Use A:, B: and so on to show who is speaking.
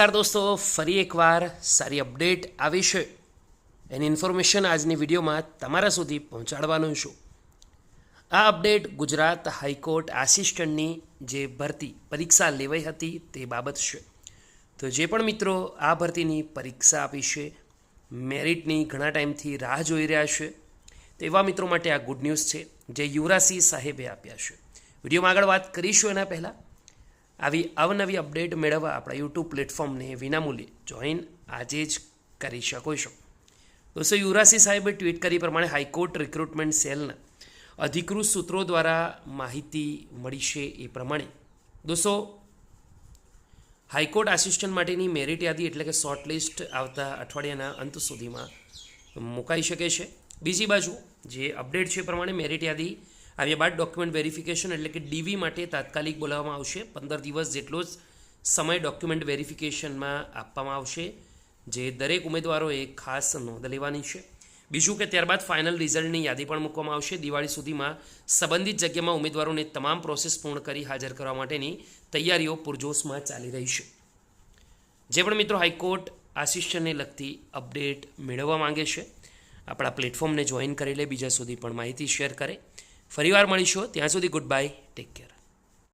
A: નમસ્કાર દોસ્તો, ફરી એકવાર સારી અપડેટ આવી છે એની ઇન્ફોર્મેશન આજની વિડીયોમાં તમારા સુધી પહોંચાડવાનો છું. આ અપડેટ ગુજરાત હાઈકોર્ટ આસિસ્ટન્ટની જે ભરતી પરીક્ષા લેવાઈ હતી તે બાબત છે. તો જે પણ મિત્રો આ ભરતીની પરીક્ષા આપી છે, મેરિટની ઘણા ટાઈમથી રાહ જોઈ રહ્યા છે, તેવા મિત્રો માટે આ ગુડ ન્યૂઝ છે જે યુવરાજસિંહ સાહેબે આપ્યા છે. વિડીયોમાં આગળ વાત કરીશું એના પહેલાં આવી અવનવી અપડેટ મેળવવા આપણા યુટ્યુબ પ્લેટફોર્મને વિનામૂલ્યે જોઈન આજે જ કરી શકો છો. દોસ્તો, યુવરાજસિંહ સાહેબે ટ્વીટ કરી પ્રમાણે હાઈકોર્ટ રિક્રુટમેન્ટ સેલના અધિકૃત સૂત્રો દ્વારા માહિતી મળી છે એ પ્રમાણે દોસ્તો, હાઈકોર્ટ આસિસ્ટન્ટ માટેની મેરિટ યાદી એટલે કે શોર્ટ લિસ્ટ આવતા અઠવાડિયાના અંત સુધીમાં મુકાઈ શકે છે. બીજી બાજુ જે અપડેટ છે એ પ્રમાણે મેરિટ યાદી આવ્યા બાદ ડોક્યુમેન્ટ વેરિફિકેશન એટલે કે ડીવી માટે તાત્કાલિક બોલાવવામાં આવશે. 15 દિવસ જેટલો જ સમય ડોક્યુમેન્ટ વેરિફિકેશનમાં આપવામાં આવશે, જે દરેક ઉમેદવારોએ ખાસ નોંધ લેવાની છે. બીજું કે ત્યારબાદ ફાઇનલ રિઝલ્ટની યાદી પણ મૂકવામાં આવશે. દિવાળી સુધીમાં સંબંધિત જગ્યામાં ઉમેદવારોને તમામ પ્રોસેસ પૂર્ણ કરી હાજર કરવા માટેની તૈયારીઓ પૂરજોશમાં ચાલી રહી છે. જે પણ મિત્રો હાઈકોર્ટ આસિસ્ટન્ટને લગતી અપડેટ મેળવવા માંગે છે, આપણા પ્લેટફોર્મને જોઈન કરી લે, બીજા સુધી પણ માહિતી શેર કરે. ફરીવાર મળીશું. ત્યાં સુધી ગુડ બાય, ટેક કેર.